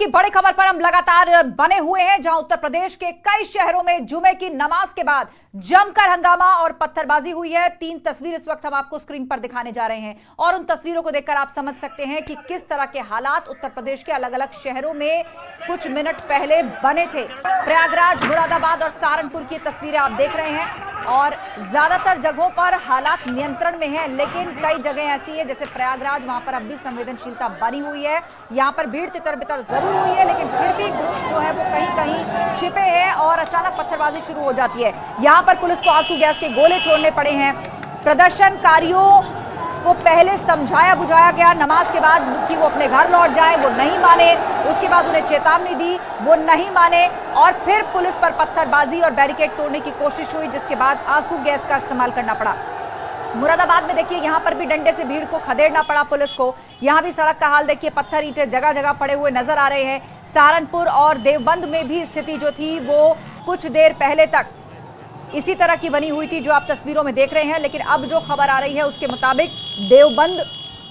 की बड़ी खबर पर हम लगातार बने हुए हैं, जहां उत्तर प्रदेश के कई शहरों में जुमे की नमाज के बाद जमकर हंगामा और पत्थरबाजी हुई है। 3 तस्वीर इस वक्त हम आपको स्क्रीन पर दिखाने जा रहे हैं और उन तस्वीरों को देखकर आप समझ सकते हैं कि किस तरह के हालात उत्तर प्रदेश के अलग अलग शहरों में कुछ मिनट पहले बने थे। प्रयागराज, मुरादाबाद और सहारनपुर की तस्वीरें आप देख रहे हैं और ज्यादातर जगहों पर हालात नियंत्रण में है, लेकिन कई जगह ऐसी है जैसे प्रयागराज, वहां पर अब भी संवेदनशीलता बनी हुई है। यहां पर भीड़ तितर बितर जरूर हुई है, लेकिन फिर भी ग्रुप जो है वो कहीं कहीं छिपे हैं और अचानक पत्थरबाजी शुरू हो जाती है। यहां पर पुलिस को आंसू गैस के गोले छोड़ने पड़े हैं। प्रदर्शनकारियों को पहले समझाया बुझाया गया नमाज के बाद कि वो अपने घर लौट जाएं, वो नहीं माने। उसके बाद उन्हें चेतावनी दी, वो नहीं माने और फिर पुलिस पर पत्थरबाजी और बैरिकेड तोड़ने की कोशिश हुई, जिसके बाद आंसू गैस का इस्तेमाल करना पड़ा। मुरादाबाद में देखिए, यहां पर भी डंडे से भीड़ को खदेड़ना पड़ा पुलिस को। यहां भी सड़क का हाल देखिए, पत्थर ईंटे जगह जगह पड़े हुए नजर आ रहे हैं। सहारनपुर और देवबंद में भी स्थिति जो थी वो कुछ देर पहले तक इसी तरह की बनी हुई थी जो आप तस्वीरों में देख रहे हैं, लेकिन अब जो खबर आ रही है उसके मुताबिक देवबंद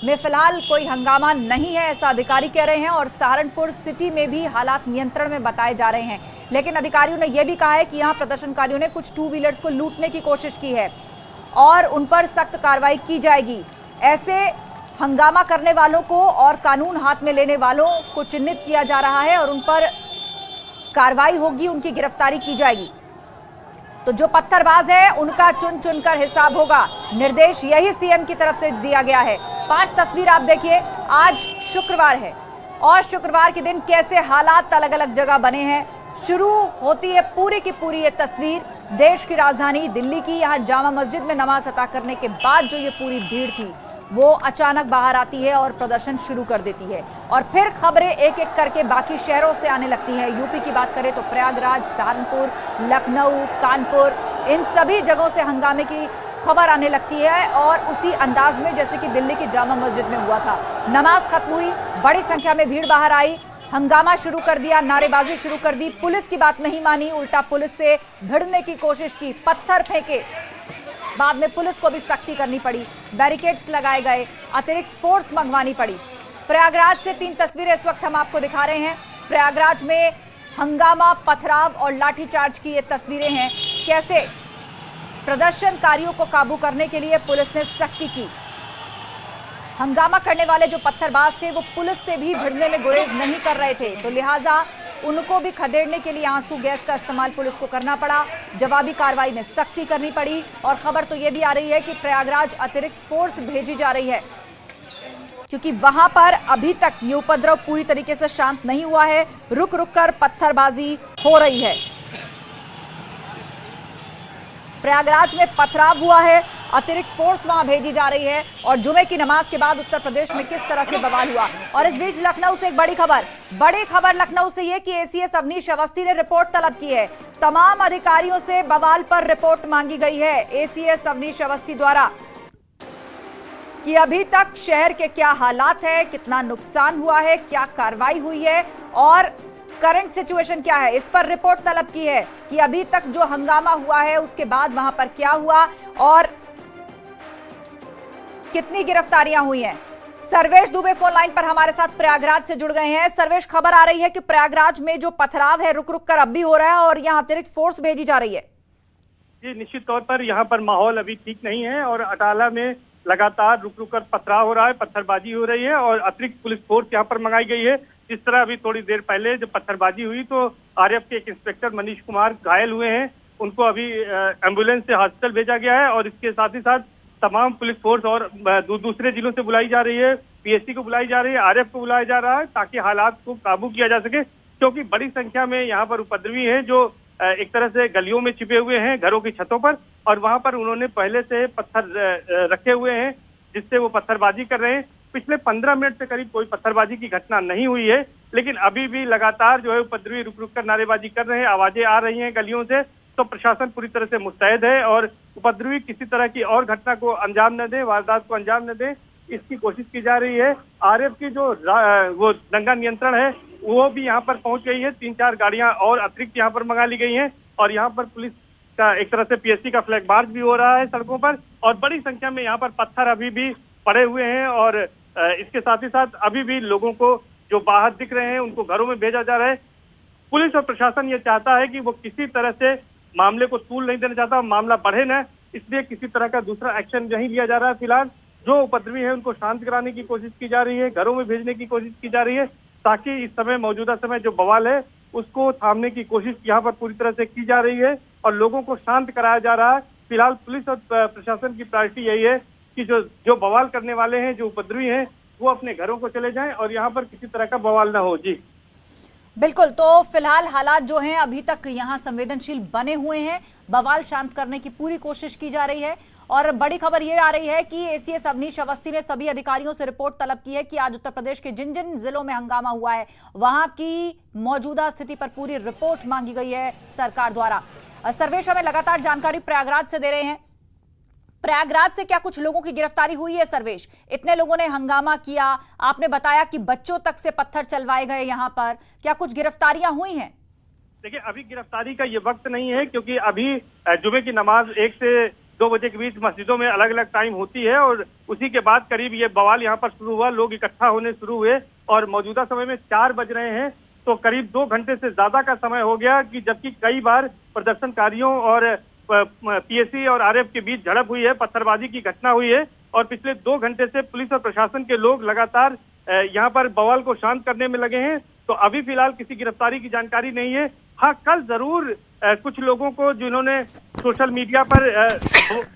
में फिलहाल कोई हंगामा नहीं है, ऐसा अधिकारी कह रहे हैं। और सहारनपुर सिटी में भी हालात नियंत्रण में बताए जा रहे हैं, लेकिन अधिकारियों ने यह भी कहा है कि यहां प्रदर्शनकारियों ने कुछ 2 व्हीलर्स को लूटने की कोशिश की है और उन पर सख्त कार्रवाई की जाएगी। ऐसे हंगामा करने वालों को और कानून हाथ में लेने वालों को चिन्हित किया जा रहा है और उन पर कार्रवाई होगी, उनकी गिरफ्तारी की जाएगी। तो जो पत्थरबाज है उनका चुन चुनकर हिसाब होगा, निर्देश यही सीएम की तरफ से दिया गया है। 5 तस्वीर आप देखिए। आज शुक्रवार है और शुक्रवार के दिन कैसे हालात अलग अलग जगह बने हैं। शुरू होती है पूरी की पूरी ये तस्वीर देश की राजधानी दिल्ली की। यहाँ जामा मस्जिद में नमाज अता करने के बाद जो ये पूरी भीड़ थी वो अचानक बाहर आती है और प्रदर्शन शुरू कर देती है और फिर खबरें एक एक करके बाकी शहरों से आने लगती हैं। यूपी की बात करें तो प्रयागराज, सहारनपुर, लखनऊ, कानपुर, इन सभी जगहों से हंगामे की खबर आने लगती है और उसी अंदाज में जैसे कि दिल्ली की जामा मस्जिद में हुआ था। नमाज खत्म हुई, बड़ी संख्या में भीड़ बाहर आई, हंगामा शुरू कर दिया, नारेबाजी शुरू कर दी। पुलिस की बात नहीं मानी, उल्टा पुलिस से भिड़ने की कोशिश की, पत्थर फेंके। बाद में पुलिस को भी सख्ती करनी पड़ी, बैरिकेड्स लगाए गए, अतिरिक्त फोर्स मंगवानी पड़ी। प्रयागराज से 3 तस्वीरें इस वक्त हम आपको दिखा रहे हैं। प्रयागराज में हंगामा, पथराव और लाठीचार्ज की ये तस्वीरें हैं। कैसे प्रदर्शनकारियों को काबू करने के लिए पुलिस ने सख्ती की। हंगामा करने वाले जो पत्थरबाज थे वो पुलिस से भी भिड़ने में गुरेज नहीं कर रहे थे, तो लिहाजा उनको भी खदेड़ने के लिए आंसू गैस का इस्तेमाल पुलिस को करना पड़ा। जवाबी कार्रवाई में सख्ती करनी पड़ी और खबर तो ये भी आ रही है कि प्रयागराज अतिरिक्त फोर्स भेजी जा रही है, क्योंकि वहां पर अभी तक ये उपद्रव पूरी तरीके से शांत नहीं हुआ है। रुक रुक कर पत्थरबाजी हो रही है। प्रयागराज में पथराव हुआ है, अतिरिक्त फोर्स वहां भेजी जा रही है और जुमे की नमाज के बाद उत्तर प्रदेश में किस तरह से बवाल हुआ। और इस बीच लखनऊ से एक बड़ी खबर लखनऊ से ये कि एसीएस अवनीश अवस्थी ने रिपोर्ट तलब की है। तमाम अधिकारियों से बवाल पर रिपोर्ट मांगी गई है एसीएस अवनीश अवस्थी द्वारा कि अभी तक शहर के क्या हालात है, कितना नुकसान हुआ है, क्या कार्रवाई हुई है और करंट सिचुएशन क्या है। इस पर रिपोर्ट तलब की है कि अभी तक जो हंगामा हुआ है उसके बाद वहां पर क्या हुआ और कितनी गिरफ्तारियां हुई हैं। सर्वेश दुबे फोन लाइन पर हमारे साथ प्रयागराज से जुड़ गए हैं। सर्वेश, खबर आ रही है कि प्रयागराज में जो पथराव है रुक रुक कर अब भी हो रहा है और यहाँ अतिरिक्त फोर्स भेजी जा रही है। जी, निश्चित तौर पर यहाँ पर माहौल अभी ठीक नहीं है और अटाला में लगातार रुक रुक कर पथराव हो रहा है, पत्थरबाजी हो रही है और अतिरिक्त पुलिस फोर्स यहाँ पर मंगाई गई है। जिस तरह अभी थोड़ी देर पहले जब पत्थरबाजी हुई तो आरएफ के एक इंस्पेक्टर मनीष कुमार घायल हुए हैं, उनको अभी एम्बुलेंस से हॉस्पिटल भेजा गया है और इसके साथ ही साथ तमाम पुलिस फोर्स और दूसरे जिलों से बुलाई जा रही है, पीएससी को बुलाई जा रही है, आरएफ को बुलाया जा रहा है ताकि हालात को काबू किया जा सके, क्योंकि बड़ी संख्या में यहाँ पर उपद्रवी हैं जो एक तरह से गलियों में छिपे हुए हैं, घरों की छतों पर, और वहां पर उन्होंने पहले से पत्थर रखे हुए हैं जिससे वो पत्थरबाजी कर रहे हैं। पिछले 15 मिनट से करीब कोई पत्थरबाजी की घटना नहीं हुई है, लेकिन अभी भी लगातार जो है उपद्रवी रुक रुक कर नारेबाजी कर रहे हैं, आवाजें आ रही हैं गलियों से। तो प्रशासन पूरी तरह से मुस्तैद है और उपद्रवी किसी तरह की और घटना को अंजाम न दे, वारदात को अंजाम न दे, इसकी कोशिश की जा रही है। आरएफ की जो वो दंगा नियंत्रण है वो भी यहाँ पर पहुंच गई है। 3-4 गाड़ियां और अतिरिक्त यहाँ पर मंगा ली गई हैं और यहाँ पर पुलिस का एक तरह से पीएससी का फ्लैग मार्च भी हो रहा है सड़कों पर और बड़ी संख्या में यहाँ पर पत्थर अभी भी पड़े हुए हैं और इसके साथ ही साथ अभी भी लोगों को जो बाहर दिख रहे हैं उनको घरों में भेजा जा रहा है। पुलिस और प्रशासन ये चाहता है कि वो किसी तरह से मामले को तूल नहीं देना चाहता, मामला बढ़े न, इसलिए किसी तरह का दूसरा एक्शन नहीं लिया जा रहा है। फिलहाल जो उपद्रवी है उनको शांत कराने की कोशिश की जा रही है, घरों में भेजने की कोशिश की जा रही है, ताकि इस समय मौजूदा समय जो बवाल है उसको थामने की कोशिश यहाँ पर पूरी तरह से की जा रही है और लोगों को शांत कराया जा रहा है। फिलहाल पुलिस और प्रशासन की प्रायोरिटी यही है कि जो बवाल करने वाले हैं, जो उपद्रवी हैं, वो अपने घरों को चले जाएं और यहाँ पर किसी तरह का बवाल ना हो। जी बिल्कुल, तो फिलहाल हालात जो हैं अभी तक यहाँ संवेदनशील बने हुए हैं, बवाल शांत करने की पूरी कोशिश की जा रही है। और बड़ी खबर ये आ रही है कि एसीएस अवनीश अवस्थी ने सभी अधिकारियों से रिपोर्ट तलब की है कि आज उत्तर प्रदेश के जिन जिन जिलों में हंगामा हुआ है वहां की मौजूदा स्थिति पर पूरी रिपोर्ट मांगी गई है सरकार द्वारा। सर्वेश हमें लगातार जानकारी प्रयागराज से दे रहे हैं। प्रयागराज से क्या कुछ लोगों की गिरफ्तारी हुई है सर्वेश? इतने लोगों ने हंगामा किया, आपने बताया कि बच्चों तक से पत्थर चलवाए गए, यहाँ पर क्या कुछ गिरफ्तारियां हुई हैं? देखिए, अभी गिरफ्तारी का ये वक्त नहीं है, क्योंकि अभी जुमे की नमाज 1 से 2 बजे के बीच मस्जिदों में अलग अलग टाइम होती है और उसी के बाद करीब ये बवाल यहाँ पर शुरू हुआ, लोग इकट्ठा होने शुरू हुए और मौजूदा समय में 4 बज रहे हैं, तो करीब 2 घंटे से ज्यादा का समय हो गया कि जबकि कई बार प्रदर्शनकारियों और पीएसी और आरएफ के बीच झड़प हुई है, पत्थरबाजी की घटना हुई है और पिछले 2 घंटे से पुलिस और प्रशासन के लोग लगातार यहाँ पर बवाल को शांत करने में लगे हैं। तो अभी फिलहाल किसी गिरफ्तारी की जानकारी नहीं है। हाँ, कल जरूर कुछ लोगों को जिन्होंने सोशल मीडिया पर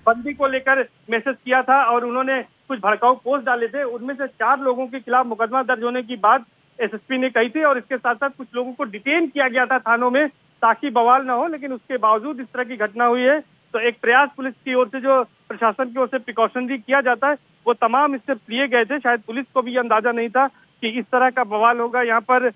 बंदी को लेकर मैसेज किया था और उन्होंने कुछ भड़काऊ पोस्ट डाले थे, उनमें से 4 लोगों के खिलाफ मुकदमा दर्ज होने की बात एसएसपी ने कही थी और इसके साथ साथ कुछ लोगों को डिटेन किया गया था थानों में ताकि बवाल न हो, लेकिन उसके बावजूद इस तरह की घटना हुई है। तो एक प्रयास पुलिस की ओर से, जो प्रशासन की ओर से प्रिकॉशनरी किया जाता है, वो तमाम स्टेप लिए गए थे। शायद पुलिस को भी अंदाजा नहीं था कि इस तरह का बवाल होगा, यहाँ पर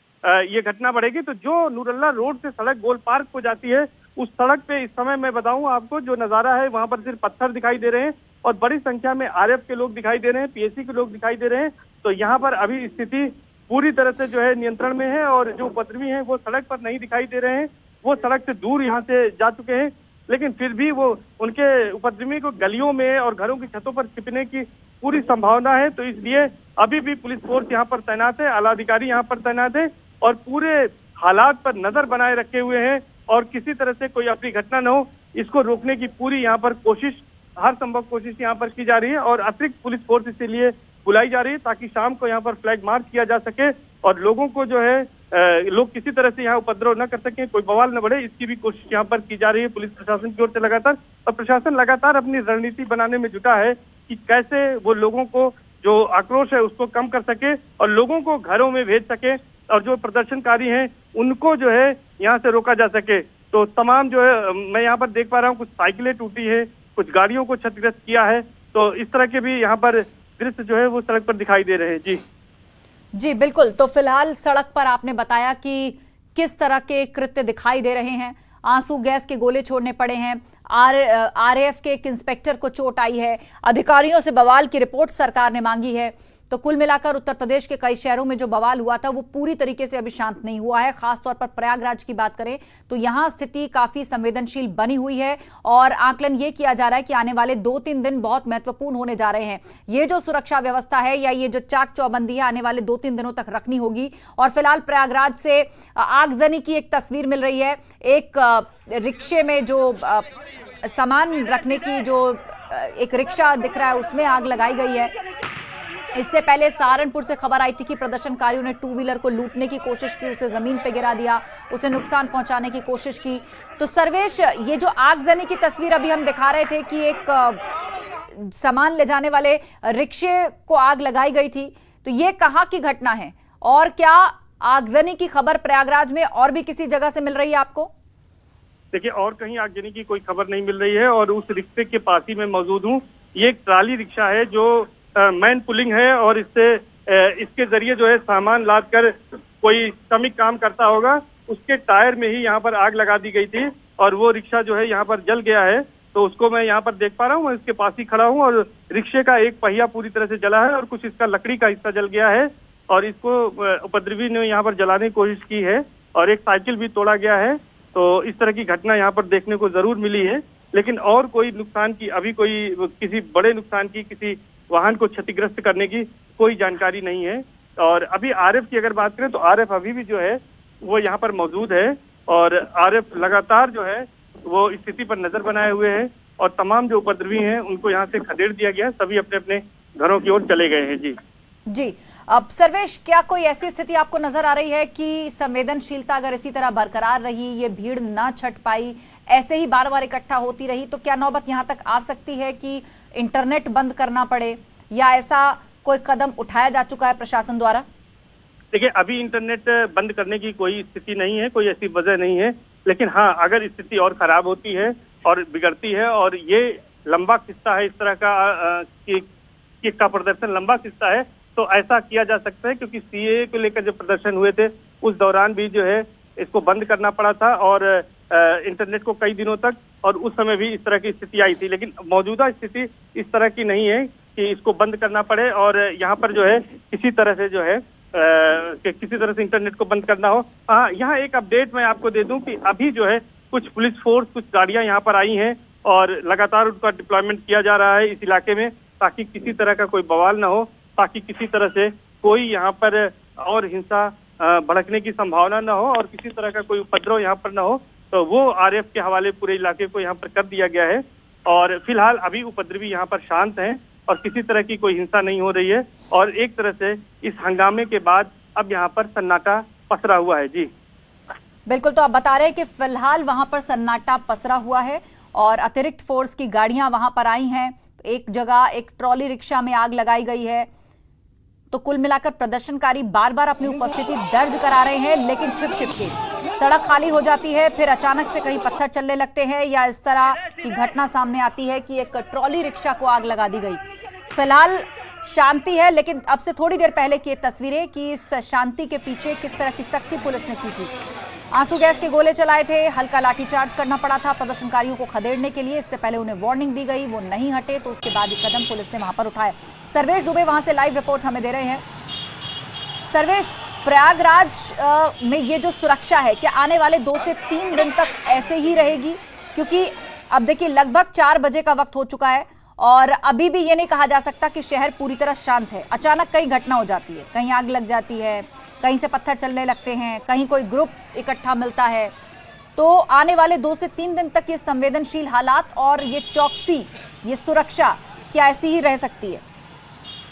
ये घटना बढ़ेगी। तो जो नूरल्ला रोड से सड़क गोल पार्क को जाती है, उस सड़क पे इस समय मैं बताऊं आपको जो नजारा है, वहां पर सिर्फ पत्थर दिखाई दे रहे हैं और बड़ी संख्या में आरएफ के लोग दिखाई दे रहे हैं, पीएसी के लोग दिखाई दे रहे हैं। तो यहाँ पर अभी स्थिति पूरी तरह से जो है नियंत्रण में है और जो उपद्रवी हैं वो सड़क पर नहीं दिखाई दे रहे हैं, वो सड़क से दूर यहाँ से जा चुके हैं, लेकिन फिर भी वो उनके उपद्रवी को गलियों में और घरों की छतों पर छिपने की पूरी संभावना है। तो इसलिए अभी भी पुलिस फोर्स यहाँ पर तैनात है, आला अधिकारी यहाँ पर तैनात है और पूरे हालात पर नजर बनाए रखे हुए हैं और किसी तरह से कोई अप्रिय घटना न हो, इसको रोकने की पूरी यहाँ पर कोशिश, हर संभव कोशिश यहाँ पर की जा रही है और अतिरिक्त पुलिस फोर्स इसीलिए बुलाई जा रही है ताकि शाम को यहाँ पर फ्लैग मार्च किया जा सके और लोगों को जो है लोग किसी तरह से यहाँ उपद्रव न कर सकें, कोई बवाल न बढ़े, इसकी भी कोशिश यहाँ पर की जा रही है पुलिस प्रशासन की ओर से लगातार। और प्रशासन लगातार अपनी रणनीति बनाने में जुटा है कि कैसे वो लोगों को जो आक्रोश है उसको कम कर सके और लोगों को घरों में भेज सके और जो प्रदर्शनकारी हैं उनको जो है यहाँ से रोका जा सके। तो तमाम जो है मैं यहाँ पर देख पा रहा हूँ, कुछ साइकिलें टूटी है, कुछ गाड़ियों को क्षतिग्रस्त किया है, तो इस तरह के भी यहाँ पर दृश्य जो है वो सड़क पर दिखाई दे रहे हैं। जी बिल्कुल, तो फिलहाल सड़क पर आपने बताया कि किस तरह के कृत्य दिखाई दे रहे हैं, आंसू गैस के गोले छोड़ने पड़े हैं, आरएएफ के एक इंस्पेक्टर को चोट आई है, अधिकारियों से बवाल की रिपोर्ट सरकार ने मांगी है। तो कुल मिलाकर उत्तर प्रदेश के कई शहरों में जो बवाल हुआ था वो पूरी तरीके से अभी शांत नहीं हुआ है। खासतौर पर प्रयागराज की बात करें तो यहां स्थिति काफी संवेदनशील बनी हुई है और आकलन ये किया जा रहा है कि आने वाले 2-3 दिन बहुत महत्वपूर्ण होने जा रहे हैं। ये जो सुरक्षा व्यवस्था है या ये जो चाक चौबंदी है आने वाले 2-3 दिनों तक रखनी होगी। और फिलहाल प्रयागराज से आगजनी की एक तस्वीर मिल रही है, एक रिक्शे में जो सामान रखने की जो एक रिक्शा दिख रहा है उसमें आग लगाई गई है। इससे पहले सहारनपुर से खबर आई थी कि प्रदर्शनकारियों ने 2 व्हीलर को लूटने की कोशिश की, उसे जमीन पे गिरा दिया, उसे नुकसान पहुंचाने की कोशिश की। तो सर्वेश, ये जो आगजनी की तस्वीर अभी हम दिखा रहे थे कि एक सामान ले जाने वाले रिक्शे को आग लगाई गई थी, तो ये कहाँ की घटना है और क्या आगजनी की खबर प्रयागराज में और भी किसी जगह से मिल रही है आपको? देखिए, और कहीं आगजनी की कोई खबर नहीं मिल रही है और उस रिक्शे के पास ही मैं मौजूद हूँ। ये एक ट्राली रिक्शा है जो मैन पुलिंग है और इसके जरिए जो है सामान लाद कर कोई श्रमिक काम करता होगा, उसके टायर में ही यहाँ पर आग लगा दी गई थी और वो रिक्शा जो है यहाँ पर जल गया है। तो उसको मैं यहाँ पर देख पा रहा हूँ, मैं इसके पास ही खड़ा हूँ और रिक्शे का एक पहिया पूरी तरह से जला है और कुछ इसका लकड़ी का हिस्सा जल गया है और इसको उपद्रवी ने यहाँ पर जलाने की कोशिश की है और एक साइकिल भी तोड़ा गया है। तो इस तरह की घटना यहाँ पर देखने को जरूर मिली है, लेकिन और कोई नुकसान की, अभी कोई किसी बड़े नुकसान की, किसी वाहन को क्षतिग्रस्त करने की कोई जानकारी नहीं है। और अभी आरिफ की अगर बात करें तो आरिफ अभी भी जो है वो यहाँ पर मौजूद है और आरिफ लगातार जो है वो स्थिति पर नजर बनाए हुए है और तमाम जो उपद्रवी हैं उनको यहाँ से खदेड़ दिया गया, सभी अपने अपने घरों की ओर चले गए हैं। जी अब सर्वेश, क्या कोई ऐसी स्थिति आपको नजर आ रही है कि संवेदनशीलता अगर इसी तरह बरकरार रही, ये भीड़ ना छट पाई, ऐसे ही बार बार इकट्ठा होती रही, तो क्या नौबत यहाँ तक आ सकती है कि इंटरनेट बंद करना पड़े, या ऐसा कोई कदम उठाया जा चुका है प्रशासन द्वारा? देखिए, अभी इंटरनेट बंद करने की कोई स्थिति नहीं है, कोई ऐसी वजह नहीं है, लेकिन हाँ अगर स्थिति और खराब होती है और बिगड़ती है और ये लंबा किस्सा है, इस तरह का प्रदर्शन लंबा किस्सा है, तो ऐसा किया जा सकता है। क्योंकि सीएए को लेकर जो प्रदर्शन हुए थे उस दौरान भी जो है इसको बंद करना पड़ा था और इंटरनेट को कई दिनों तक, और उस समय भी इस तरह की स्थिति आई थी। लेकिन मौजूदा स्थिति इस तरह की नहीं है कि इसको बंद करना पड़े और यहाँ पर जो है किसी तरह से जो है किसी तरह से इंटरनेट को बंद करना हो। हाँ, यहाँ एक अपडेट मैं आपको दे दूं कि अभी जो है कुछ पुलिस फोर्स, कुछ गाड़ियां यहाँ पर आई हैं और लगातार उनका डिप्लॉयमेंट किया जा रहा है इस इलाके में, ताकि किसी तरह का कोई बवाल ना हो, ताकि किसी तरह से कोई यहाँ पर और हिंसा भड़कने की संभावना न हो और किसी तरह का कोई उपद्रव यहाँ पर न हो। तो वो आरएफ के हवाले पूरे इलाके को यहाँ पर कर दिया गया है और फिलहाल अभी उपद्रवी यहाँ पर शांत हैं और किसी तरह की कोई हिंसा नहीं हो रही है और एक तरह से इस हंगामे के बाद अब यहाँ पर सन्नाटा पसरा हुआ है। जी बिल्कुल, तो आप बता रहे हैं कि फिलहाल वहां पर सन्नाटा पसरा हुआ है और अतिरिक्त फोर्स की गाड़ियां वहां पर आई हैं। एक जगह एक ट्रॉली रिक्शा में आग लगाई गई है। तो कुल मिलाकर प्रदर्शनकारी बार बार अपनी उपस्थिति दर्ज करा रहे हैं, लेकिन छिप छिप के सड़क खाली हो जाती है, फिर अचानक से कहीं पत्थर चलने लगते हैं या इस तरह की घटना सामने आती है कि एक ट्रॉली रिक्शा को आग लगा दी गई। फिलहाल शांति है, लेकिन अब से थोड़ी देर पहले की तस्वीरें कि इस शांति के पीछे किस तरह की सख्ती पुलिस ने की थी। आंसू गैस के गोले चलाए थे, हल्का लाठीचार्ज करना पड़ा था प्रदर्शनकारियों को खदेड़ने के लिए। इससे पहले उन्हें वार्निंग दी गई, वो नहीं हटे तो उसके बाद कदम पुलिस ने वहां पर उठाए। सर्वेश दुबे वहां से लाइव रिपोर्ट हमें दे रहे हैं। सर्वेश, प्रयागराज में ये जो सुरक्षा है, क्या आने वाले 2 से 3 दिन तक ऐसे ही रहेगी? क्योंकि अब देखिए लगभग 4 बजे का वक्त हो चुका है और अभी भी ये नहीं कहा जा सकता कि शहर पूरी तरह शांत है। अचानक कई घटना हो जाती है, कहीं आग लग जाती है, कहीं से पत्थर चलने लगते हैं, कहीं कोई ग्रुप इकट्ठा मिलता है। तो आने वाले 2 से 3 दिन तक ये संवेदनशील हालात और ये चौकसी, ये सुरक्षा क्या ऐसी ही रह सकती है?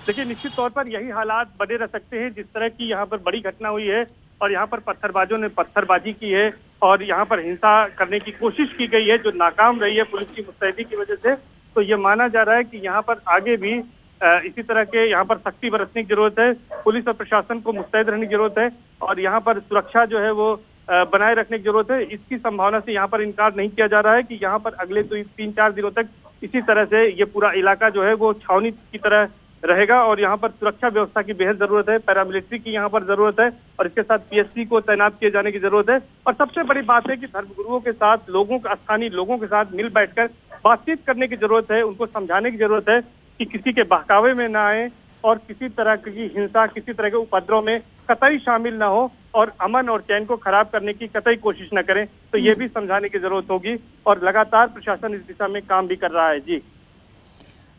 देखिए, निश्चित तौर पर यही हालात बने रह सकते हैं। जिस तरह की यहाँ पर बड़ी घटना हुई है और यहाँ पर पत्थरबाजों ने पत्थरबाजी की है और यहाँ पर हिंसा करने की कोशिश की गई है जो नाकाम रही है पुलिस की मुस्तैदी की वजह से, तो ये माना जा रहा है कि यहाँ पर आगे भी इसी तरह के यहाँ पर सख्ती बरतने की जरूरत है। पुलिस और प्रशासन को मुस्तैद रहने की जरूरत है और यहाँ पर सुरक्षा जो है वो बनाए रखने की जरूरत है। इसकी संभावना से यहाँ पर इनकार नहीं किया जा रहा है कि यहाँ पर अगले 3-4 दिनों तक इसी तरह से ये पूरा इलाका जो है वो छावनी की तरह रहेगा और यहाँ पर सुरक्षा व्यवस्था की बेहद जरूरत है, पैरामिलिट्री की यहाँ पर जरूरत है और इसके साथ पीएससी को तैनात किए जाने की जरूरत है। और सबसे बड़ी बात है कि धर्मगुरुओं के साथ, स्थानीय लोगों के साथ मिल बैठकर बातचीत करने की जरूरत है, उनको समझाने की जरूरत है कि किसी के बहकावे में ना आए और किसी तरह की हिंसा, किसी तरह के उपद्रव में कतई शामिल ना हो और अमन और चैन को खराब करने की कतई कोशिश न करें। तो ये भी समझाने की जरूरत होगी और लगातार प्रशासन इस दिशा में काम भी कर रहा है। जी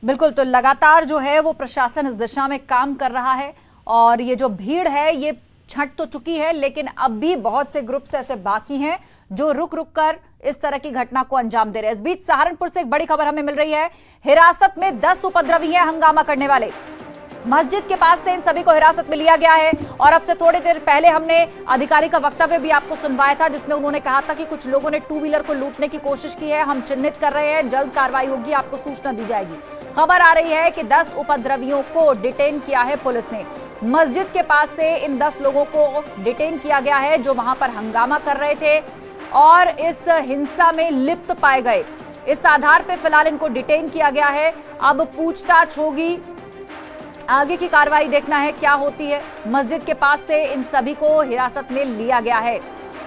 बिल्कुल, तो लगातार जो है वो प्रशासन इस दिशा में काम कर रहा है और ये जो भीड़ है ये छंट तो चुकी है, लेकिन अब भी बहुत से ग्रुप्स ऐसे बाकी हैं जो रुक रुक कर इस तरह की घटना को अंजाम दे रहे हैं। इस बीच सहारनपुर से एक बड़ी खबर हमें मिल रही है। हिरासत में 10 उपद्रवी हैं हंगामा करने वाले। मस्जिद के पास से इन सभी को हिरासत में लिया गया है और अब से थोड़ी देर पहले हमने अधिकारी का वक्तव्य भी आपको सुनवाया था जिसमें उन्होंने कहा था कि कुछ लोगों ने 2 व्हीलर को लूटने की कोशिश की है, हम चिन्हित कर रहे हैं, जल्द कार्रवाई होगी, आपको सूचना दी जाएगी। खबर आ रही है कि 10 उपद्रवियों को डिटेन किया है पुलिस ने। मस्जिद के पास से इन 10 लोगों को डिटेन किया गया है जो वहां पर हंगामा कर रहे थे और इस हिंसा में लिप्त पाए गए। इस आधार पर फिलहाल इनको डिटेन किया गया है। अब पूछताछ होगी, आगे की कार्रवाई देखना है क्या होती है। मस्जिद के पास से इन सभी को हिरासत में लिया गया है।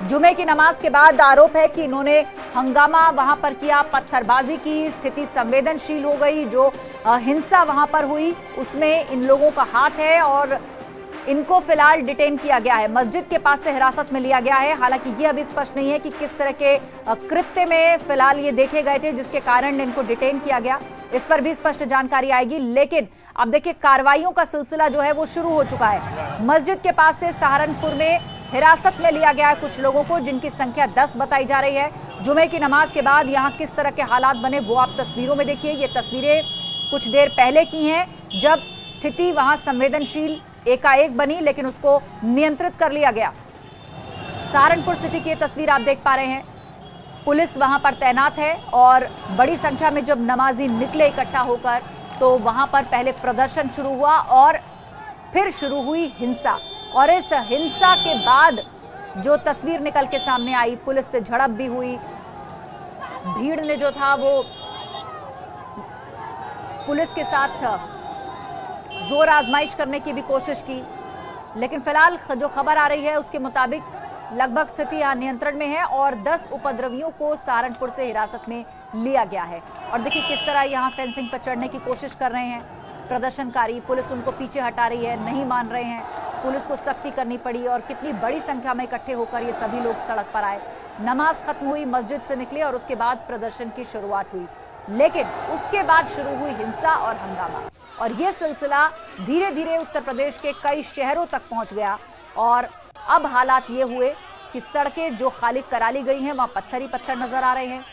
जुमे की नमाज के बाद आरोप है कि इन्होंने हंगामा वहां पर किया, पत्थरबाजी की, स्थिति संवेदनशील हो गई। जो हिंसा वहां पर हुई उसमें इन लोगों का हाथ है और इनको फिलहाल डिटेन किया गया है, मस्जिद के पास से हिरासत में लिया गया है। हालांकि ये अभी स्पष्ट नहीं है कि किस तरह के कृत्य में फिलहाल ये देखे गए थे जिसके कारण इनको डिटेन किया गया, इस पर भी स्पष्ट जानकारी आएगी। लेकिन अब देखिए कार्रवाइयों का सिलसिला जो है वो शुरू हो चुका है। मस्जिद के पास से सहारनपुर में हिरासत में लिया गया है कुछ लोगों को, जिनकी संख्या 10 बताई जा रही है। जुमे की नमाज के बाद यहाँ किस तरह के हालात बने वो आप तस्वीरों में देखिए। ये तस्वीरें कुछ देर पहले की हैं, जब स्थिति वहां संवेदनशील एकाएक बनी, लेकिन उसको नियंत्रित कर लिया गया। सहारनपुर सिटी की ये तस्वीर आप देख पा रहे हैं। पुलिस वहां पर तैनात है और बड़ी संख्या में जब नमाजी निकले इकट्ठा होकर, तो वहां पर पहले प्रदर्शन शुरू हुआ और फिर शुरू हुई हिंसा। और इस हिंसा के बाद जो तस्वीर निकल के सामने आई, पुलिस से झड़प भी हुई। भीड़ ने जो था वो पुलिस के साथ जोर आजमाइश करने की भी कोशिश की, लेकिन फिलहाल जो खबर आ रही है उसके मुताबिक लगभग स्थिति यहाँ नियंत्रण में है और 10 उपद्रवियों को सहारनपुर से हिरासत में लिया गया है। और देखिए किस तरह यहाँ फेंसिंग पर चढ़ने की कोशिश कर रहे हैं प्रदर्शनकारी, पुलिस उनको पीछे हटा रही है, नहीं मान रहे हैं। पुलिस को सख्ती करनी पड़ी और कितनी बड़ी संख्या में इकट्ठे होकर ये सभी लोग सड़क पर आए। नमाज खत्म हुई, मस्जिद से निकले और उसके बाद प्रदर्शन की शुरुआत हुई, लेकिन उसके बाद शुरू हुई हिंसा और हंगामा। और ये सिलसिला धीरे धीरे उत्तर प्रदेश के कई शहरों तक पहुंच गया और अब हालात ये हुए कि सड़कें जो खाली करा ली गई हैं वहां पत्थर ही पत्थर नजर आ रहे हैं।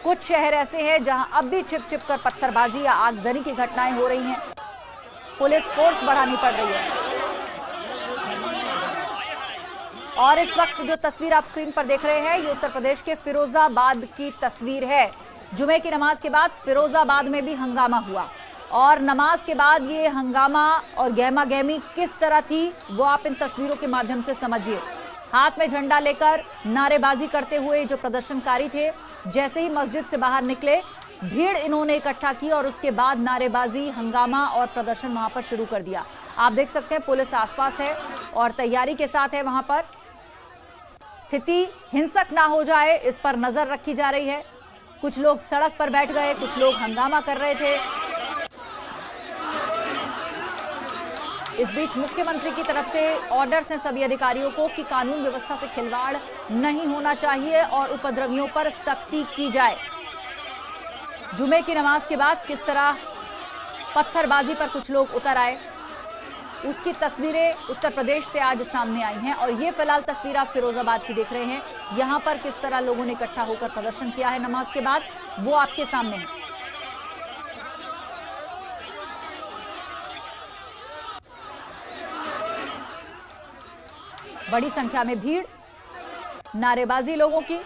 कुछ शहर ऐसे हैं जहां अब भी छिप छिप कर पत्थरबाजी या आगजनी की घटनाएं हो रही हैं। पुलिस फोर्स बढ़ानी पड़ रही है। और इस वक्त जो तस्वीर आप स्क्रीन पर देख रहे हैं, ये उत्तर प्रदेश के फिरोजाबाद की तस्वीर है। जुमे की नमाज के बाद फिरोजाबाद में भी हंगामा हुआ और नमाज के बाद ये हंगामा और गहमा गहमी किस तरह थी वो आप इन तस्वीरों के माध्यम से समझिए। हाथ में झंडा लेकर नारेबाजी करते हुए जो प्रदर्शनकारी थे, जैसे ही मस्जिद से बाहर निकले, भीड़ इन्होंने इकट्ठा की और उसके बाद नारेबाजी, हंगामा और प्रदर्शन वहां पर शुरू कर दिया। आप देख सकते हैं पुलिस आसपास है और तैयारी के साथ है। वहां पर स्थिति हिंसक ना हो जाए इस पर नजर रखी जा रही है। कुछ लोग सड़क पर बैठ गए, कुछ लोग हंगामा कर रहे थे। इस बीच मुख्यमंत्री की तरफ से ऑर्डर्स हैं सभी अधिकारियों को कि कानून व्यवस्था से खिलवाड़ नहीं होना चाहिए और उपद्रवियों पर सख्ती की जाए। जुमे की नमाज के बाद किस तरह पत्थरबाजी पर कुछ लोग उतर आए, उसकी तस्वीरें उत्तर प्रदेश से आज सामने आई हैं। और ये फिलहाल तस्वीर आप फिरोजाबाद की देख रहे हैं। यहां पर किस तरह लोगों ने इकट्ठा होकर प्रदर्शन किया है नमाज के बाद, वो आपके सामने है। बड़ी संख्या में भीड़, नारेबाजी लोगों की।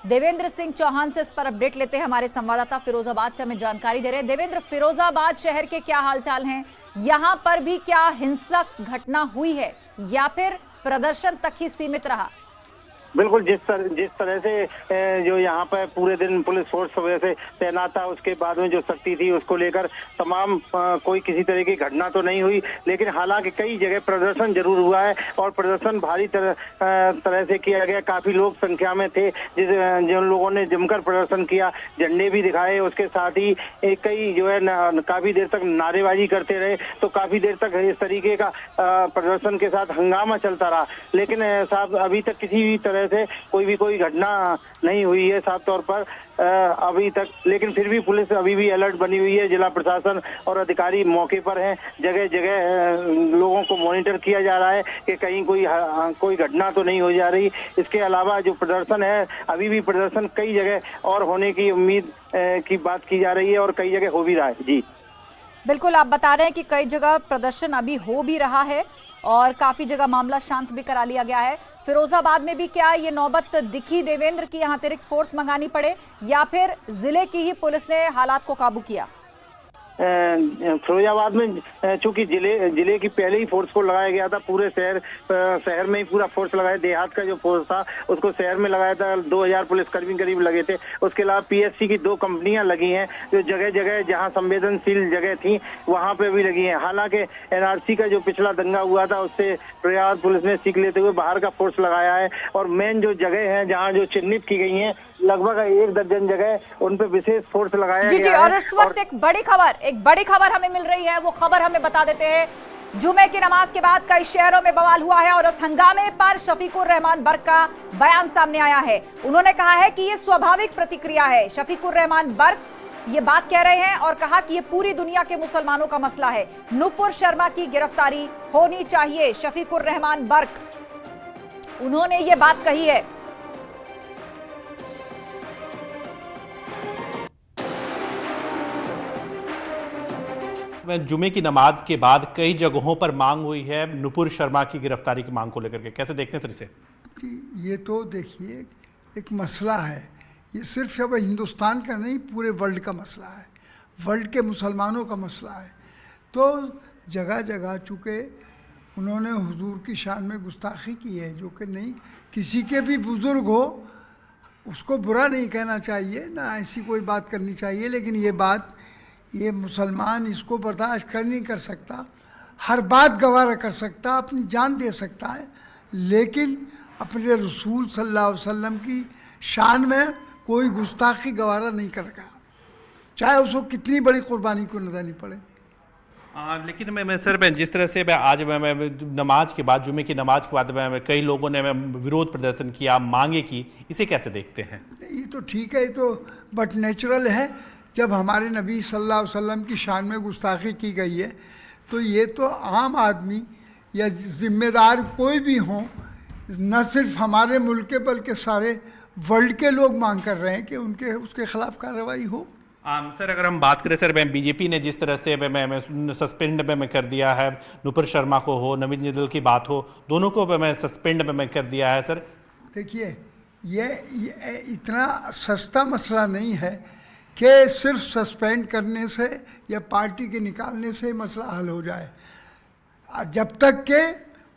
देवेंद्र सिंह चौहान से इस पर अपडेट लेते हैं। हमारे संवाददाता फिरोजाबाद से हमें जानकारी दे रहे हैं। देवेंद्र, फिरोजाबाद शहर के क्या हालचाल हैं? यहां पर भी क्या हिंसक घटना हुई है या फिर प्रदर्शन तक ही सीमित रहा? बिल्कुल, जिस तरह से जो यहाँ पर पूरे दिन पुलिस फोर्स सुबह से तैनात था, उसके बाद में जो सख्ती थी उसको लेकर तमाम कोई किसी तरह की घटना तो नहीं हुई, लेकिन हालांकि कई जगह प्रदर्शन जरूर हुआ है और प्रदर्शन भारी तरह से किया गया। काफी लोग संख्या में थे जिन लोगों ने जमकर प्रदर्शन किया, झंडे भी दिखाए। उसके साथ ही कई जो है काफी देर तक नारेबाजी करते रहे, तो काफी देर तक इस तरीके का प्रदर्शन के साथ हंगामा चलता रहा। लेकिन साहब अभी तक किसी भी तरह से कोई घटना नहीं हुई है साफ तौर पर अभी तक। लेकिन फिर भी पुलिस अभी भी अलर्ट बनी हुई है। जिला प्रशासन और अधिकारी मौके पर हैं। जगह जगह लोगों को मॉनिटर किया जा रहा है कि कहीं कोई घटना तो नहीं हो जा रही। इसके अलावा जो प्रदर्शन है, अभी भी प्रदर्शन कई जगह और होने की उम्मीद की बात की जा रही है और कई जगह हो भी रहा है। जी बिल्कुल, आप बता रहे हैं कि कई जगह प्रदर्शन अभी हो भी रहा है और काफी जगह मामला शांत भी करा लिया गया है। फिरोजाबाद में भी क्या ये नौबत दिखी देवेंद्र की यहाँ अतिरिक्त फोर्स मंगानी पड़े या फिर जिले की ही पुलिस ने हालात को काबू किया? फिरोजाबाद में चूंकि जिले की पहले ही फोर्स को लगाया गया था, पूरे शहर में ही पूरा फोर्स लगाया। देहात का जो फोर्स था उसको शहर में लगाया था। 2000 पुलिसकर्मी करीब लगे थे। उसके अलावा पीएससी की 2 कंपनियां लगी हैं जो जगह जगह जहां संवेदनशील जगह थी वहां पे भी लगी हैं। हालांकि एनआरसी का जो पिछला दंगा हुआ था उससे फिरोजाबाद पुलिस ने सीख लेते हुए बाहर का फोर्स लगाया है और मेन जो जगह है जहाँ जो चिन्हित की गई है लगभग 1 दर्जन जगह उन पे विशेष फोर्स लगाया गया है। और इस वक्त एक बड़ी खबर हमें मिल रही है, वो खबर हमें बता देते हैं। जुमे की नमाज के बाद कई शहरों में बवाल हुआ है और उस हंगामे पर शफीकुर रहमान बर्क का बयान सामने आया है। उन्होंने कहा है कि ये स्वाभाविक प्रतिक्रिया है। शफीकुर रहमान बर्क ये बात कह रहे हैं और कहा कि ये पूरी दुनिया के मुसलमानों का मसला है। नुपुर शर्मा की गिरफ्तारी होनी चाहिए, शफीकुर रहमान बर्क, उन्होंने ये बात कही है। जुमे की नमाज के बाद कई जगहों पर मांग हुई है नुपुर शर्मा की गिरफ्तारी की मांग को लेकर के, कैसे देखते हैं सर इसे? ये तो देखिए एक मसला है, ये सिर्फ अब हिंदुस्तान का नहीं पूरे वर्ल्ड का मसला है, वर्ल्ड के मुसलमानों का मसला है। तो जगह जगह चूँकि उन्होंने हुजूर की शान में गुस्ताखी की है, जो कि नहीं, किसी के भी बुज़ुर्ग हो उसको बुरा नहीं कहना चाहिए, ना ऐसी कोई बात करनी चाहिए, लेकिन ये बात ये मुसलमान इसको बर्दाश्त कर नहीं कर सकता, हर बात गवारा कर सकता, अपनी जान दे सकता है, लेकिन अपने रसूल सल्लल्लाहु अलैहि वसल्लम की शान में कोई गुस्ताखी गवारा नहीं करेगा, चाहे उसको कितनी बड़ी कुर्बानी को नजर नहीं पड़े। लेकिन मैं सर जिस तरह से आज मैं नमाज के बाद, जुमे की नमाज के बाद कई लोगों ने विरोध प्रदर्शन किया, मांगे की, इसे कैसे देखते हैं? ये तो ठीक है, ये तो बट नेचुरल है। जब हमारे नबी सल्लल्लाहु अलैहि वसल्लम की शान में गुस्ताखी की गई है तो ये तो आम आदमी या जिम्मेदार कोई भी हो, न सिर्फ हमारे मुल्क के बल्कि सारे वर्ल्ड के लोग मांग कर रहे हैं कि उनके उसके खिलाफ कार्रवाई हो। सर अगर हम बात करें सर, बीजेपी ने जिस तरह से सस्पेंड में कर दिया है, नुपुर शर्मा को हो, नवीन जिंदल की बात हो, दोनों को सस्पेंड में कर दिया है। सर देखिए ये इतना सस्ता मसला नहीं है कि सिर्फ सस्पेंड करने से या पार्टी के निकालने से मसला हल हो जाए। जब तक के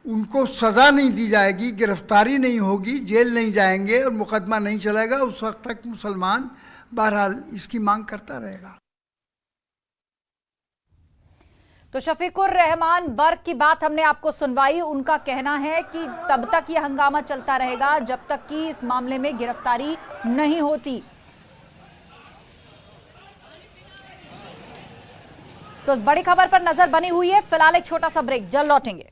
उनको सज़ा नहीं दी जाएगी, गिरफ्तारी नहीं होगी, जेल नहीं जाएंगे और मुकदमा नहीं चलेगा, उस वक्त तक मुसलमान बहरहाल इसकी मांग करता रहेगा। तो शफीकुर रहमान बर्क की बात हमने आपको सुनवाई। उनका कहना है कि तब तक ये हंगामा चलता रहेगा जब तक कि इस मामले में गिरफ्तारी नहीं होती। तो इस बड़ी खबर पर नजर बनी हुई है। फिलहाल एक छोटा सा ब्रेक, जल्द लौटेंगे।